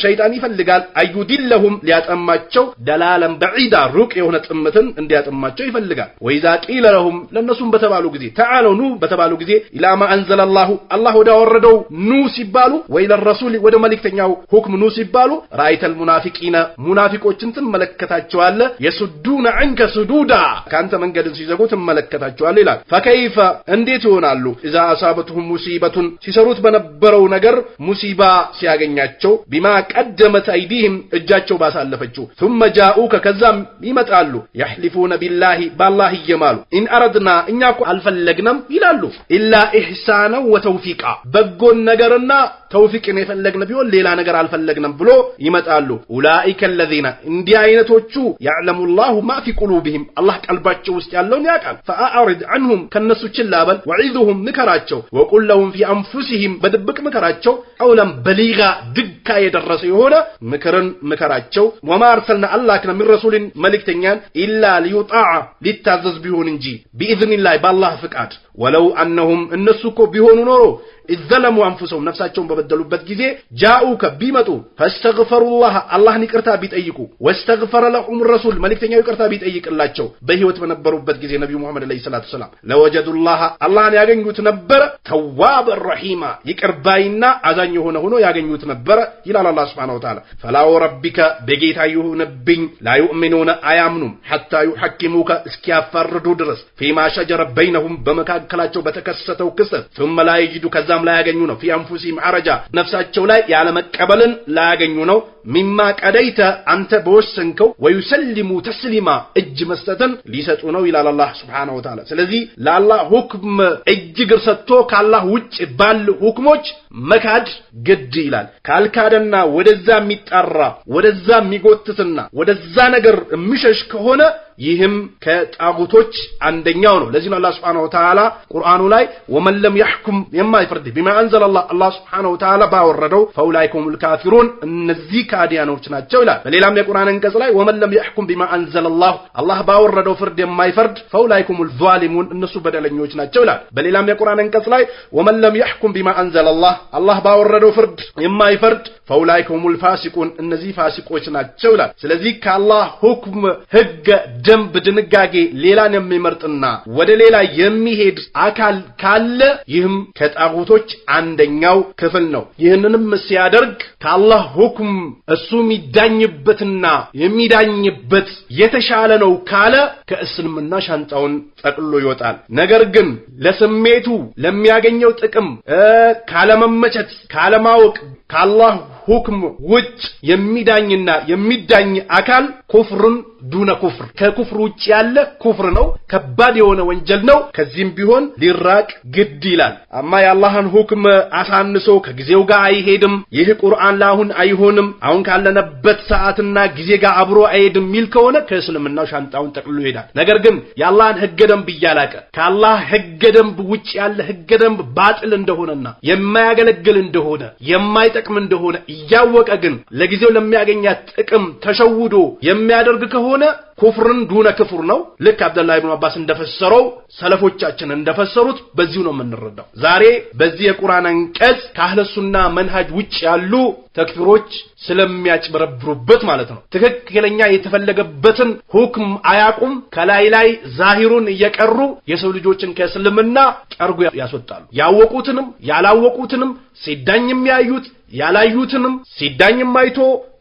ሸይጣን ይፈልጋል አይዲለሁም ሊያጠማቸው ደላለን በዒዳ ሩቅ የሆነ ጥምትን እንዲያጠማቸው ይፈልጋል ወይዛ ቂለ ለሁም ለነሱም በተባሉ ጊዜ ተዓለው ኑ በተባሉ ጊዜ ኢላማ አንዘለላሁ አላህ ወደ ወረደው ኑ ሲባሉ ወይ ለረሱል ወደ መልእክተኛው ሁክም ኑ ሲባሉ ራይተል ሙናፊቂና ሙናፊቆችን ተመለከታቸዋል የሱዱና አንከ ሱዱዳ ካንተ መንገድን ሲዘጉ ተመለከታቸዋል ይላል ፈከይፈ እንዴት ይሆናሉ ኢዛ አሳበቱሁም ሙሲበቱን ሲሰሩት በነበረው ነገር ሙሲባ ሲያገኛቸው ቢማ ቀደመት አይዲህም እጃቸው ባሳለፈችው ثم جاءوك ከዛም ይመጣሉ يحلفون بالله بالله ይማሉ ኢን አረድና እኛኮ አልፈለግንም ይላሉ ኢላ ኢህሳና ወተውፊቃ በጎን ነገርና ተውፊቅን የፈለግነ ቢሆን ሌላ ነገር አልፈለግንም ብሎ ይመጣሉ ኡላኢከ الذين እንዲህ አይነቶቹ يعلم الله ما في قلوبهم الله ቀልባቸው ውስጥ ያለውን ያውቃል فاعرض عنهم ከነሱ ችላበል وعظهم ምከራቸው وقل لهم في انفسهم በድብቅ ምከራቸው قولا بليغا ድካ የደረሰ የሆነ ምክርን ምከራቸው وما ارسلنا الله كنا من رسول ملكتኛን الا ليطاع ሊታዘዝ ቢሆን እንጂ باذن الله بالله ፍቃድ ولو انهم እነሱኮ ቢሆኑ ኖሮ እዘለሙ አንፉሰውም ነፍሳቸውን በበደሉበት ጊዜ ጃኡከ ቢመጡ ፈስተግፈሩላህ አላህን ይቅርታ ቢጠይቁ ወስተግፈረ ለሁም ረሱል መልእክተኛው ይቅርታ ቢጠይቅላቸው በህይወት በነበሩበት ጊዜ ነብዩ መሐመድ አለይሂ ሰላቱ ሰላም ለወጀዱላህ አላህን ያገኙት ነበር ተዋብ ረሂማ ይቅርባይና አዛኝ ሆኖ ያገኙት ነበር ይላል አላህ Subhanahu Wa Ta'ala ፈላ ወረቢከ በጌታ ይሁንብኝ ላ yu'ሚኑና አያምኑም hatta yuhakkimuka እስኪያፈርዱ ድረስ ፊማ ሸጀረ በይነሁም በመካከላቸው በተከሰተው ክስተት ثم لا يجدوا ከዛም ላይ ያገኙ ነው في انفسهم حرجا ነፍሳቸው ላይ ያለ መቀበልን ላይ ያገኙ ነው ሚማ ቀደይተ አንተ በወሰንከው ወይሰልሙ ተስሊማ እጅ መስጠትን ሊሰጡ ነው ይላል አላህ Subhanahu Wa Ta'ala ስለዚህ ለአላህ ሁክም እጅግር ሰጥቶ ከአላህ ውጭ ባሉ ሁክሞች መካድ ግድ ይላል ካልካደና ወደዛ የሚጣራ ወደዛ የሚጎትትና ወደዛ ነገር የሚሸሽ ከሆነ ይህም ከጣጉቶች አንደኛው ነው ለዚህ ነው አላህ Subhanahu Wa Ta'ala ቁርአኑ ላይ ወመን ለም يحكم የማይፈርድ بما انزل الله አላህ Subhanahu Wa Ta'ala ባወረደው ፈውላይኩሙል ካፊሩን እነዚህ ካዲያኖች ናቸው ይላል በሌላም የቁርአን አንቀጽ ላይ ወመን ለም يحكم بما انزل الله አላህ ባወረደው ፍርድ የማይፈርድ ፈውላይኩሙል ዛሊሙን እነሱ በደለኞች ናቸው ይላል በሌላም የቁርአን አንቀጽ ላይ ወመን ለም يحكم بما انزل الله አላህ ባወረደው ፍርድ የማይፈርድ ፈውላይኩሙል ፋሲቁን እነዚህ ፋሲቆች ናቸው ይላል ስለዚህ ከአላህ ሁክም ህግ ደንብ ድንጋጌ ሌላን የሚመርጥና ወደ ሌላ የሚሄድ አካል ካለ ይህም ከጣጉቶች አንደኛው ክፍል ነው ይህንንም ሲያደርግ ከአላህ ሁክም እሱ የሚዳኝበትና የሚዳኝበት የተሻለ ነው ካለ ከእስልምና ሻንጣውን ጠቅልሎ ይወጣል። ነገር ግን ለስሜቱ ለሚያገኘው ጥቅም ካለመመቸት ካለማወቅ ከአላህ ሁክም ውጭ የሚዳኝና የሚዳኝ አካል ኩፍርን ዱነ ኩፍር ከኩፍር ውጭ ያለ ኩፍር ነው፣ ከባድ የሆነ ወንጀል ነው። ከዚህም ቢሆን ሊራቅ ግድ ይላል። አማ የአላህን ሁክም አሳንሶ ከጊዜው ጋር አይሄድም፣ ይህ ቁርአን ለአሁን አይሆንም፣ አሁን ካለነበት ሰዓትና ጊዜ ጋር አብሮ አይሄድም ሚል ከሆነ ከእስልምናው ሻንጣውን ጠቅልሎ ይሄዳል። ነገር ግን የአላህን ህገ ደንብ እያላቀ ከአላህ ህገ ደንብ ውጭ ያለ ህገ ደንብ ባጥል እንደሆነና የማያገለግል እንደሆነ የማይጠቅም እንደሆነ እያወቀ ግን ለጊዜው ለሚያገኛት ጥቅም ተሸውዶ የሚያደርግ ከሆነ ኩፍርን ዱነ ክፍር ነው። ልክ አብደላህ ኢብኑ አባስ እንደፈሰረው ሰለፎቻችን እንደፈሰሩት በዚሁ ነው የምንረዳው። ዛሬ በዚህ የቁርአን አንቀጽ ከአህለ ሱና መንሃጅ ውጭ ያሉ ተክፊሮች ስለሚያጭበረብሩበት ማለት ነው። ትክክለኛ የተፈለገበትን ሁክም አያቁም። ከላይ ላይ ዛሂሩን እየቀሩ የሰው ልጆችን ከእስልምና ጠርጎ ያስወጣሉ። ያወቁትንም ያላወቁትንም ሲዳኝ የሚያዩት ያላዩትንም ሲዳኝ ማይቶ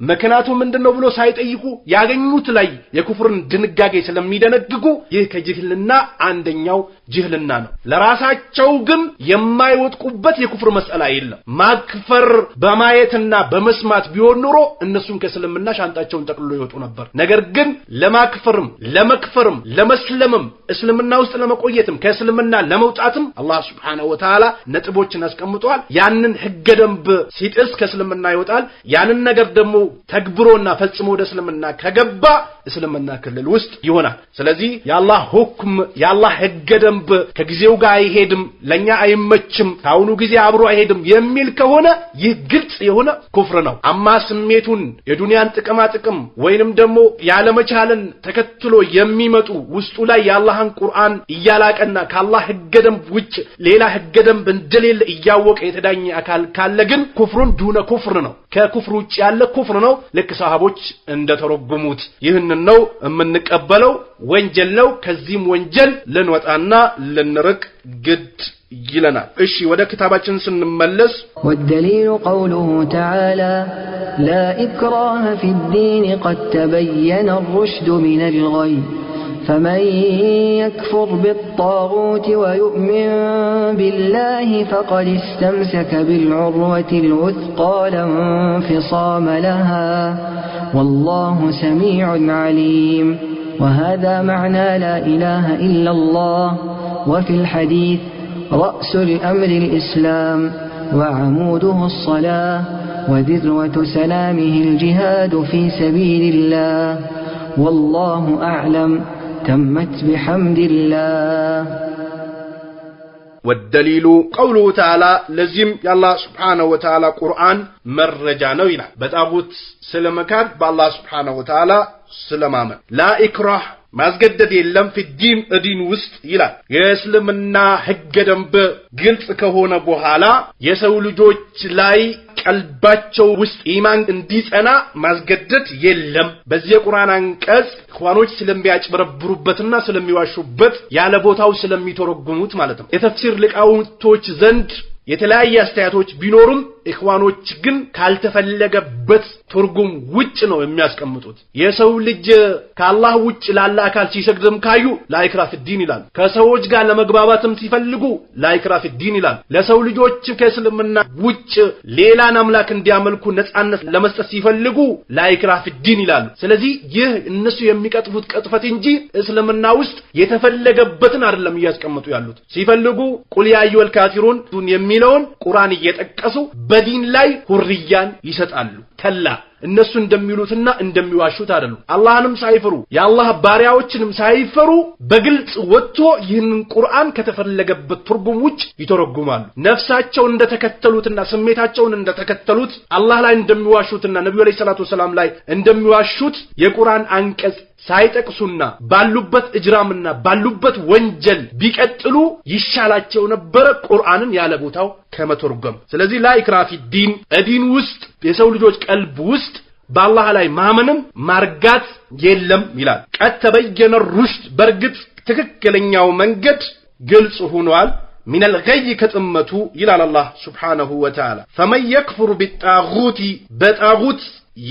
ምክንያቱ ምንድነው ብሎ ሳይጠይቁ ያገኙት ላይ የኩፍርን ድንጋጌ ስለሚደነግጉ ይህ ከጅህልና አንደኛው ጅህልና ነው። ለራሳቸው ግን የማይወጥቁበት የኩፍር መስአላ የለም። ማክፈር በማየትና በመስማት ቢሆን ኑሮ እነሱም ከእስልምና ሻንጣቸውን ጠቅልሎ ይወጡ ነበር። ነገር ግን ለማክፈርም ለመክፈርም ለመስለምም እስልምና ውስጥ ለመቆየትም ከእስልምና ለመውጣትም አላህ Subhanahu Wa Ta'ala ነጥቦችን አስቀምጧል። ያንን ህገ ደንብ ሲጥስ ከእስልምና ይወጣል። ያንን ነገር ደግሞ ተግብሮና ፈጽሞ ወደ እስልምና ከገባ እስልምና ክልል ውስጥ ይሆናል። ስለዚህ የአላህ ሁክም የአላህ ህገ ደንብ ከጊዜው ጋር አይሄድም፣ ለኛ አይመችም፣ ታውኑ ጊዜ አብሮ አይሄድም የሚል ከሆነ ይህ ግልጽ የሆነ ኩፍር ነው። አማ ስሜቱን የዱንያን ጥቅማ ጥቅም ወይንም ደግሞ ያለመቻልን ተከትሎ የሚመጡ ውስጡ ላይ የአላህን ቁርአን እያላቀና ከአላህ ህገ ደንብ ውጭ ሌላ ህገ ደንብ እንደሌለ እያወቀ የተዳኘ አካል ካለ ግን ኩፍሩን ዱነ ኩፍር ነው፣ ከኩፍር ውጭ ያለ ኩፍር ነው። ልክ ሰሃቦች እንደተረጎሙት ይህን ነው የምንቀበለው። ወንጀል ነው። ከዚህም ወንጀል ልንወጣና ልንርቅ ግድ ይለናል። እሺ ወደ ክታባችን ስንመለስ والدليل قوله تعالى لا إكراه في الدين قد تبين الرشد من الغي فمن يكفر بالطاغوت ويؤمن بالله فقد استمسك بالعروة الوثقى لا انفصام لها والله سميع عليم. وهذا معنى لا إله إلا الله. وفي الحديث رأس الأمر الإسلام وعموده الصلاة وذروة سلامه الجهاد في سبيل الله والله أعلم. تمت بحمد الله. والدليل قوله تعالى لزم الله سبحانه وتعالى قرآن مرجانو إلى بتاغوت سلمكات بالله سبحانه وتعالى سلمامن لا إكراه ማስገደድ የለም ፊዲን እዲን ውስጥ ይላል። የእስልምና ህገ ደንብ ግልጽ ከሆነ በኋላ የሰው ልጆች ላይ ቀልባቸው ውስጥ ኢማን እንዲጸና ማስገደድ የለም። በዚህ የቁርአን አንቀጽ ኹዋኖች ስለሚያጭበረብሩበትና ስለሚዋሹበት ያለ ቦታው ስለሚተረጉሙት ማለት ነው የተፍሲር ሊቃውንቶች ዘንድ የተለያየ አስተያየቶች ቢኖሩም ኢኽዋኖች ግን ካልተፈለገበት ትርጉም ውጭ ነው የሚያስቀምጡት። የሰው ልጅ ከአላህ ውጭ ላለ አካል ሲሰግድም ካዩ ላይክራ ፊዲን ይላል። ከሰዎች ጋር ለመግባባትም ሲፈልጉ ላይክራ ፊዲን ይላል። ለሰው ልጆች ከእስልምና ውጭ ሌላን አምላክ እንዲያመልኩ ነፃነት ለመስጠት ሲፈልጉ ላይክራ ፊዲን ይላሉ። ስለዚህ ይህ እነሱ የሚቀጥፉት ቅጥፈት እንጂ እስልምና ውስጥ የተፈለገበትን አይደለም እያስቀመጡ ያሉት። ሲፈልጉ ቁል ያ አዩል ካፊሩን የሚለውን ቁርአን እየጠቀሱ በዲን ላይ ሁርያን ይሰጣሉ። ከላ እነሱ እንደሚሉትና እንደሚዋሹት አይደሉም። አላህንም ሳይፈሩ የአላህ ባሪያዎችንም ሳይፈሩ በግልጽ ወጥቶ ይህንን ቁርአን ከተፈለገበት ትርጉም ውጭ ይተረጉማሉ። ነፍሳቸው እንደተከተሉትና ስሜታቸውን እንደተከተሉት አላህ ላይ እንደሚዋሹትና ነብዩ ሰለላሁ ዐለይሂ ወሰለም ላይ እንደሚዋሹት የቁርአን አንቀጽ ሳይጠቅሱና ባሉበት እጅራምና ባሉበት ወንጀል ቢቀጥሉ ይሻላቸው ነበር ቁርአንን ያለ ቦታው ከመተርጎም። ስለዚህ ላ ኢክራህ ፊዲን እዲን ውስጥ የሰው ልጆች ቀልብ ውስጥ በአላህ ላይ ማመንም ማርጋት የለም ይላል። ቀድ ተበየነ ሩሽድ በርግጥ ትክክለኛው መንገድ ግልጽ ሆኗል። من الغي كتمتو إلى الله سبحانه وتعالى فمن يكفر بالطاغوت بطاغوت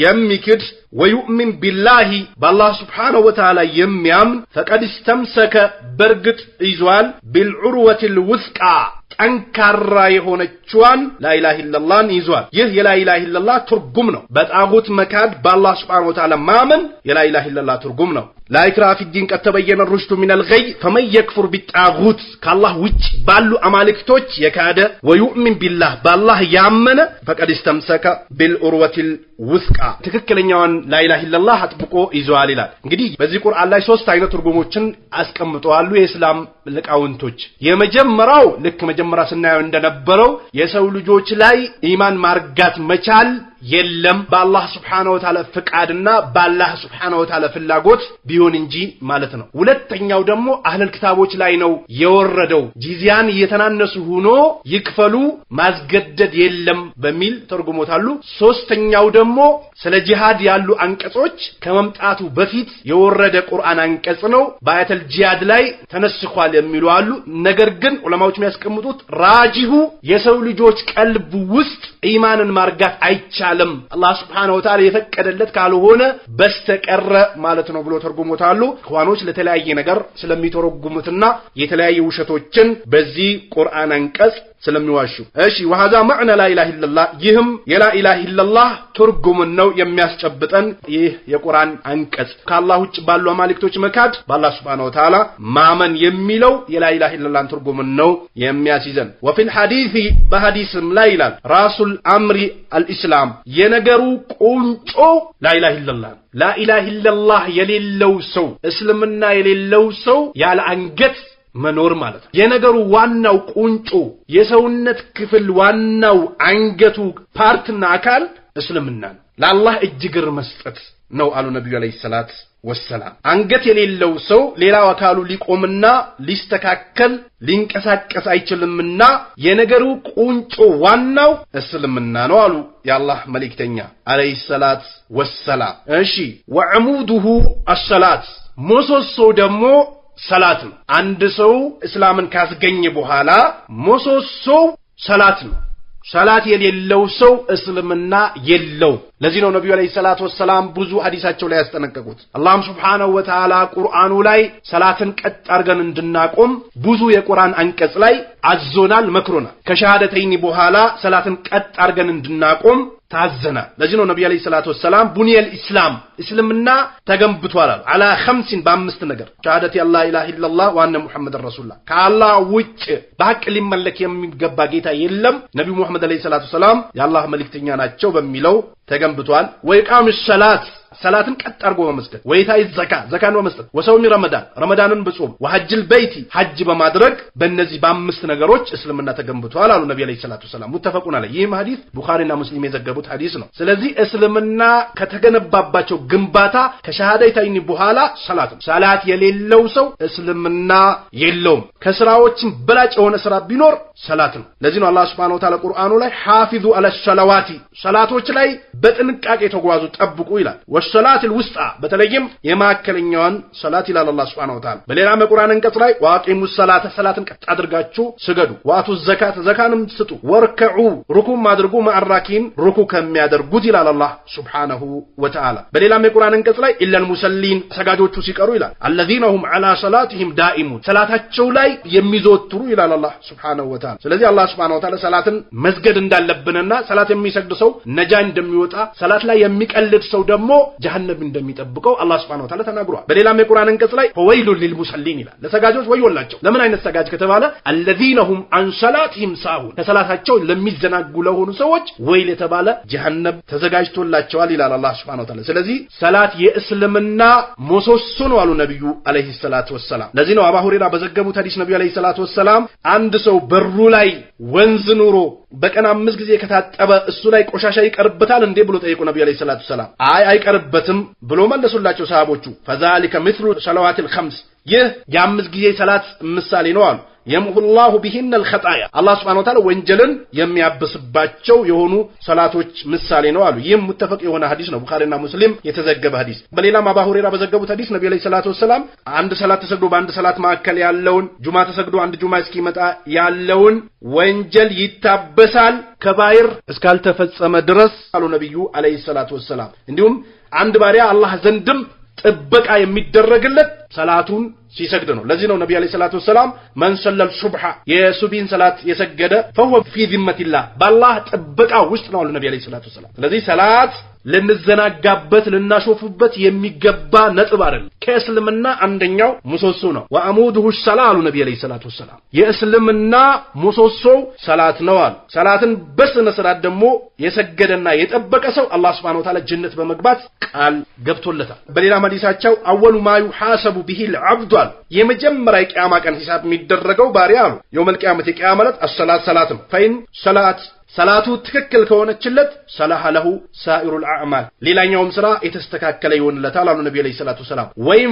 يمكد ويؤمن بالله بالله سبحانه وتعالى يميامن فقد استمسك برغت إزوال بالعروة الوثقى ጠንካራ የሆነችዋን ላኢላሃ ኢላላህን ይዟል። ይህ የላኢላሃ ኢላላህ ትርጉም ነው። በጣዖት መካድ በአላህ Subhanahu Wa Ta'ala ማመን የላኢላሃ ኢላላህ ትርጉም ነው። لا إكراه في الدين قد تبين الرشد من الغي فمن يكفر بالطاغوت كالله وجه بالو أمالكتوች يكاد ويؤمن بالله بالله يامن فقد استمسك بالعروة الوثقى ትክክለኛውን لا إله إلا الله አጥብቆ ይዟል ይላል። እንግዲህ በዚህ ቁርአን ላይ ሶስት አይነት ትርጉሞችን አስቀምጠዋል የእስላም ሊቃውንቶች። የመጀመሪያው ልክ መጀመሪያ ስናየው እንደነበረው የሰው ልጆች ላይ ኢማን ማርጋት መቻል የለም በአላህ Subhanahu Wa Ta'ala ፍቃድና በአላህ Subhanahu Wa Ta'ala ፍላጎት ቢሆን እንጂ ማለት ነው። ሁለተኛው ደግሞ አህለል ክታቦች ላይ ነው የወረደው ጂዚያን እየተናነሱ ሆኖ ይክፈሉ ማስገደድ የለም በሚል ተርጉሞታሉ። ሶስተኛው ደግሞ ስለ ጂሃድ ያሉ አንቀጾች ከመምጣቱ በፊት የወረደ ቁርአን አንቀጽ ነው በአያተል ጂሃድ ላይ ተነስኳል የሚሉ አሉ። ነገር ግን ዑለማዎች የሚያስቀምጡት ራጂሁ የሰው ልጆች ቀልብ ውስጥ ኢማንን ማርጋት አይቻልም አላህ Subhanahu Wa Ta'ala የፈቀደለት ካልሆነ በስተቀር ማለት ነው ብሎ ተርጉሞታሉ። ኸዋኖች ለተለያየ ነገር ስለሚተረጉሙትና የተለያየ ውሸቶችን በዚህ ቁርአን አንቀጽ ስለሚዋሹ እሺ وهذا معنى لا اله الا الله ይህም የላ ኢላሃ ኢላላህ ትርጉም ነው የሚያስጨብጠን ይህ የቁርአን አንቀጽ ከአላህ ውጭ ባሉ አማልክቶች መካድ በአላህ Subhanahu Wa Ta'ala ማመን የሚለው የላ ኢላሃ ኢላላህ ትርጉም ነው የሚያስይዘን وفي الحديث በሐዲስም ላይ ይላል ራሱል አምሪ አልኢስላም የነገሩ ቁንጮ ላ ኢላሃ ኢላላህ ላ ኢላሃ ኢላላህ የሌለው ሰው እስልምና የሌለው ሰው ያለ አንገት መኖር ማለት ነው። የነገሩ ዋናው ቁንጮ የሰውነት ክፍል ዋናው አንገቱ ፓርትና አካል እስልምና ነው። ለአላህ እጅግር መስጠት ነው አሉ ነብዩ አለይሂ ሰላት ወሰላም። አንገት የሌለው ሰው ሌላው አካሉ ሊቆምና ሊስተካከል ሊንቀሳቀስ አይችልምና የነገሩ ቁንጮ ዋናው እስልምና ነው አሉ የአላህ መልእክተኛ አለይሂ ሰላት ወሰላም። እሺ ወዐሙዱሁ አሰላት ምሰሶ ደግሞ ሰላት ነው። አንድ ሰው እስላምን ካስገኘ በኋላ ምሰሶ ሰላት ነው። ሰላት የሌለው ሰው እስልምና የለው። ለዚህ ነው ነብዩ አለይሂ ሰላቱ ወሰላም ብዙ ሐዲሳቸው ላይ ያስጠነቀቁት። አላህ Subhanahu Wa Ta'ala ቁርአኑ ላይ ሰላትን ቀጥ አድርገን እንድናቆም ብዙ የቁርአን አንቀጽ ላይ አዞናል መክሮናል። ከሸሃደተይኒ በኋላ ሰላትን ቀጥ አድርገን እንድናቆም ታዘና። ለዚህ ነው ነብዩ አለይሂ ሰላቱ ወሰላም ቡኒየል ኢስላም እስልምና ተገንብቷል አላ ኸምሲን በአምስት ነገር ሸሃደቲ አላ ኢላሃ ኢላላህ ወአነ ሙሐመድ ረሱላህ ከአላህ ውጭ በሐቅ ሊመለክ የሚገባ ጌታ የለም ነብዩ ሙሐመድ አለይሂ ሰላቱ ወሰላም የአላህ መልእክተኛ ናቸው በሚለው ተገንብቷል። ወይቃም ሰላት ሰላትን ቀጥ አድርጎ በመስጠት ወይታይ ዘካን በመስጠት ወሰውሚ ረመዳንን በጾም ወሐጅል በይቲ ሐጅ በማድረግ በእነዚህ በአምስት ነገሮች እስልምና ተገንብቷል አሉ ነብዩ አለይሂ ሰላቱ ወሰላም ሙተፈቁን አለ። ይህ ሐዲስ ቡኻሪና ሙስሊም የዘገቡት ሐዲስ ነው። ስለዚህ እስልምና ከተገነባባቸው ግንባታ ከሸሃዳይታይኒ በኋላ ሰላት የሌለው ሰው እስልምና የለውም። ከስራዎችም በላጭ የሆነ ስራ ቢኖር ሰላት ነው። ለዚህ ነው አላህ Subhanahu Wa Ta'ala ቁርአኑ ላይ ሐፊዙ አለ ሰላዋቲ ሰላቶች ላይ በጥንቃቄ ተጓዙ ጠብቁ ይላል። ወሰላት الوسطى በተለይም የማከለኛውን ሰላት ይላል አላህ Subhanahu Wa Ta'ala። በሌላ የቁርአን አንቀጽ ላይ ዋቂሙ ሰላተ ሰላትን ቀጥ አድርጋችሁ ስገዱ ወአቱ ዘካተ ዘካንም ስጡ ወርከዑ ሩኩም አድርጉ ማዕራኪን ሩኩ ከሚያደርጉት ይላል አላህ Subhanahu Wa Ta'ala። በሌላ የቁርአን አንቀጽ ላይ ኢላል ሙሰሊን ሰጋጆቹ ሲቀሩ ይላል الذين هم على صلاتهم دائمون ሰላታቸው ላይ የሚዘወትሩ ይላል አላህ Subhanahu Wa Ta'ala። ስለዚህ አላህ Subhanahu Wa Ta'ala ሰላትን መስገድ እንዳለብንና ሰላት የሚሰግድ ሰው ነጃ እንደሚወጣ ሰላት ላይ የሚቀልድ ሰው ደግሞ ጀሃነም እንደሚጠብቀው አላህ Subhanahu Wa Ta'ala ተናግሯል። በሌላም የቁርአን አንቀጽ ላይ ወይሉል ሊልሙሰሊን ይላል ለሰጋጆች ወዮላቸው። ለምን አይነት ሰጋጅ ከተባለ الذين هم عن صلاتهم ساهون ከሰላታቸው ለሚዘናጉ ለሆኑ ሰዎች ወይል የተባለ ጀሃነም ተዘጋጅቶላቸዋል ይላል አላህ Subhanahu Wa Ta'ala። ስለዚህ ሰላት የእስልምና ምሰሶ ነው አሉ ነብዩ አለይሂ ሰላቱ ወሰላም። ለዚህ ነው አቡ ሁረይራ በዘገቡት ሐዲስ ነብዩ አለይሂ ሰላቱ ወሰላም አንድ ሰው በሩ ላይ ወንዝ ኑሮ በቀን 5 ጊዜ ከታጠበ እሱ ላይ ቆሻሻ ይቀርበታል እንዴ ብሎ ጠየቁ ነብዩ አለይሂ ሰላቱ ወሰላም። አይቀርበትም ብሎ መለሱላቸው ሰሃቦቹ። فذلك مثل صلوات الخمس ይህ የአምስት ጊዜ ሰላት ምሳሌ ነው አሉ። የምሁላሁ ቢሂነ الخطايا አላህ Subhanahu Wa Ta'ala ወንጀልን የሚያብስባቸው የሆኑ ሰላቶች ምሳሌ ነው አሉ። ይህም ሙተፈቅ የሆነ ሐዲስ ነው፣ ቡኻሪና ሙስሊም የተዘገበ ሐዲስ። በሌላም አቡ ሁረይራ በዘገቡት ሐዲስ ነብዩ ሰለላሁ ዐለይሂ ወሰለም አንድ ሰላት ተሰግዶ በአንድ ሰላት መካከል ያለውን ጁማ ተሰግዶ አንድ ጁማ እስኪመጣ ያለውን ወንጀል ይታበሳል ከባይር እስካልተፈጸመ ድረስ አሉ ነብዩ አለይሂ ሰላቱ ወሰለም። እንዲሁም አንድ ባሪያ አላህ ዘንድም ጥበቃ የሚደረግለት ሰላቱን ሲሰግድ ነው። ለዚህ ነው ነብዩ አለይሂ ሰላቱ ወሰለም ማን ሰለል ሱብሃ የሱቢን ሰላት የሰገደ فهو في ذمة الله በአላህ ጥበቃ ውስጥ ነው አሉ ነብዩ አለይሂ ሰላቱ ወሰለም። ስለዚህ ሰላት ልንዘናጋበት ልናሾፍበት የሚገባ ነጥብ አይደለም። ከእስልምና አንደኛው ምሰሶ ነው። ወአሙዱሁ ሰላቱ አሉ ነብዩ አለይሂ ሰላቱ ወሰለም። የእስልምና ምሰሶ ሰላት ነው አሉ። ሰላትን በስነ ስርዓት ደግሞ የሰገደና የጠበቀ ሰው አላህ Subhanahu Wa Ta'ala ጀነት በመግባት ቃል ገብቶለታል። በሌላ ሐዲሳቸው አወሉ ማ ይሐሰቡ ቢሂ العبد የመጀመሪያ የቂያማ ቀን ሂሳብ የሚደረገው ባሪያ አሉ የውመል ቂያመት የቂያማ ማለት ሰላት ነው። ፈይን ሰላቱ ትክክል ከሆነችለት ሰላህ ለሁ ሳኢሩል አዕማል ሌላኛውም ስራ የተስተካከለ ይሆንለታል አሉ ነብዩ አለይሂ ሰላቱ ወሰለም። ወይም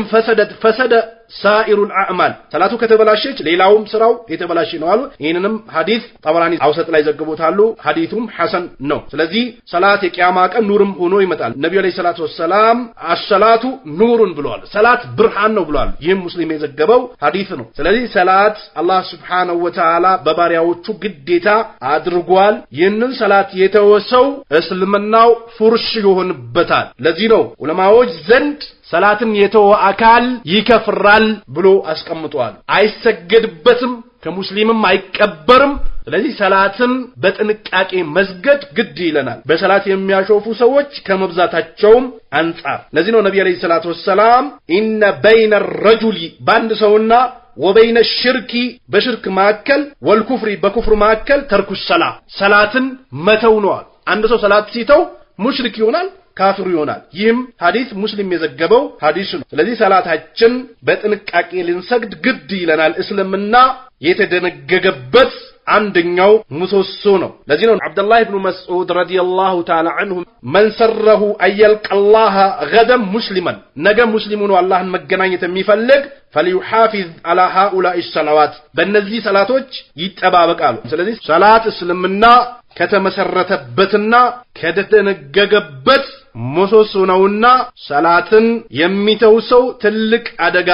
ፈሰደ ሳኢሩል አዕማል ሰላቱ ከተበላሸች ሌላውም ስራው የተበላሸ ነው አሉ። ይህንንም ሐዲስ ጠበራኒ አውሰጥ ላይ ዘግቦታሉ። ሐዲሱም ሐሰን ነው። ስለዚህ ሰላት የቂያማ ቀን ኑርም ሆኖ ይመጣል። ነብዩ አለይሂ ሰላቱ ወሰለም አሰላቱ ኑሩን ብለዋል። ሰላት ብርሃን ነው ብለዋል። ይህም ሙስሊም የዘገበው ሐዲስ ነው። ስለዚህ ሰላት አላህ Subhanahu Wa Ta'ala በባሪያዎቹ ግዴታ አድርጓል። ይህንን ሰላት የተወሰው እስልምናው ፉርሽ ይሆንበታል። ለዚህ ነው ዑለማዎች ዘንድ ሰላትን የተወ አካል ይከፍራል ብሎ አስቀምጧል። አይሰገድበትም፣ ከሙስሊምም አይቀበርም። ስለዚህ ሰላትን በጥንቃቄ መስገድ ግድ ይለናል፣ በሰላት የሚያሾፉ ሰዎች ከመብዛታቸውም አንጻር። ለዚህ ነው ነብዩ አለይሂ ሰላቱ ወሰለም ኢነ በይነ الرجل ባንድ ሰውና ወበይነ ሽርኪ በሽርክ ማከል ወልኩፍሪ በኩፍር ማከል ተርኩ ሰላትን መተው ነው። አንድ ሰው ሰላት ሲተው ሙሽሪክ ይሆናል፣ ካፍር ይሆናል። ይህም ሐዲስ ሙስሊም የዘገበው ሐዲስ ነው። ስለዚህ ሰላታችን በጥንቃቄ ልንሰግድ ግድ ይለናል። እስልምና የተደነገገበት አንደኛው ምሰሶ ነው። ለዚህ ነው አብዱላህ ኢብኑ መስዑድ ረዲየላሁ ተዓላ ዐንሁ መን ሰረሁ አየልቀላህ ገደም ሙስሊማን ነገ ሙስሊም ሆኖ አላህን መገናኘት የሚፈልግ فليحافظ على هؤلاء الصلوات በእነዚህ ሰላቶች ይጠባበቃሉ። ስለዚህ ሰላት እስልምና ከተመሰረተበትና ከተደነገገበት ምሰሶ ነውና ሰላትን የሚተው ሰው ትልቅ አደጋ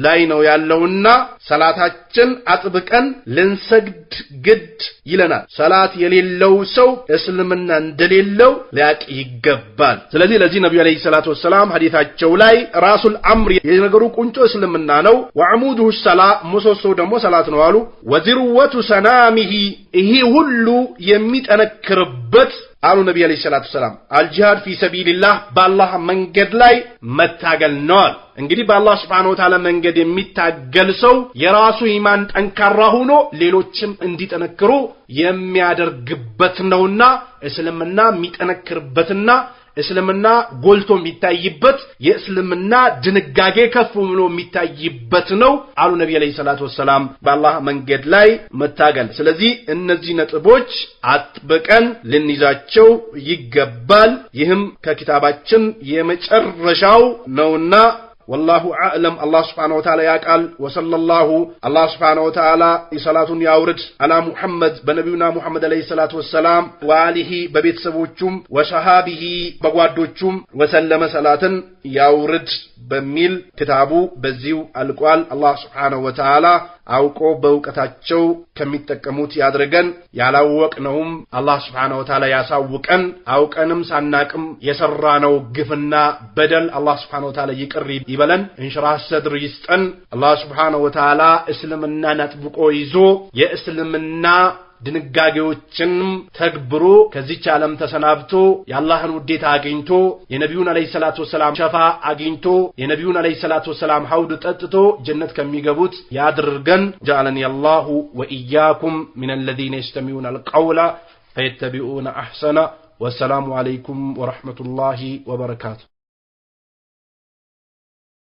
ላይ ነው ያለውና ሰላታችን አጥብቀን ልንሰግድ ግድ ይለናል። ሰላት የሌለው ሰው እስልምና እንደሌለው ሊያቅ ይገባል። ስለዚህ ለዚህ ነብዩ አለይሂ ሰላቱ ወሰለም ሐዲታቸው ላይ ራሱል አምር የነገሩ ቁንጮ እስልምና ነው። ወአሙዱሁ ሰላት ምሰሶ ደግሞ ሰላት ነው አሉ። ወዚሩወቱ ሰናሚሂ ይሄ ሁሉ የሚጠነክርበት አሉ ነብዩ አለይሂ ሰላቱ ወሰለም አልጂሃድ ፊ ሰቢልላህ በአላህ መንገድ ላይ መታገል ነው። እንግዲህ በአላህ Subhanahu Wa Ta'ala መንገድ የሚታገል ሰው የራሱ ኢማን ጠንካራ ሆኖ ሌሎችም እንዲጠነክሩ የሚያደርግበት ነውና እስልምና የሚጠነክርበትና እስልምና ጎልቶ የሚታይበት የእስልምና ድንጋጌ ከፍ ብሎ የሚታይበት ነው አሉ ነብዩ አለይሂ ሰላቱ ወሰለም በአላህ መንገድ ላይ መታገል። ስለዚህ እነዚህ ነጥቦች አጥብቀን ልንይዛቸው ይገባል። ይህም ከኪታባችን የመጨረሻው ነውና والله أعلم. الله سبحانه وتعالى يقال وصلى الله سبحانه وتعالى صلاة ياورد على محمد بنبينا محمد عليه الصلاة والسلام وآله ببيت سبوچم وصحابه بغوادوچم وسلم صلاة ياورد በሚል ክታቡ በዚሁ አልቋል። አላህ Subhanahu Wa Ta'ala አውቆ በእውቀታቸው ከሚጠቀሙት ያድርገን። ያላወቅነውም አላህ Subhanahu Wa Ta'ala ያሳውቀን። አውቀንም ሳናቅም የሰራነው ግፍና በደል አላህ Subhanahu Wa Ta'ala ይቅር ይበለን። እንሽራህ ሰድር ይስጠን። አላህ Subhanahu Wa Ta'ala እስልምናን አጥብቆ ይዞ የእስልምና ድንጋጌዎችን ተግብሮ ከዚህ ዓለም ተሰናብቶ የአላህን ውዴታ አግኝቶ የነብዩን አለይሂ ሰላቱ ወሰለም ሸፋ አግኝቶ የነብዩን አለይሂ ሰላቱ ወሰለም ሐውድ ጠጥቶ ጀነት ከሚገቡት ያድርገን። ጀዐለኒ አላሁ ወኢያኩም ሚነ الذين يستمعون القول فيتبعون احسنه والسلام عليكم ورحمة الله وبركاته.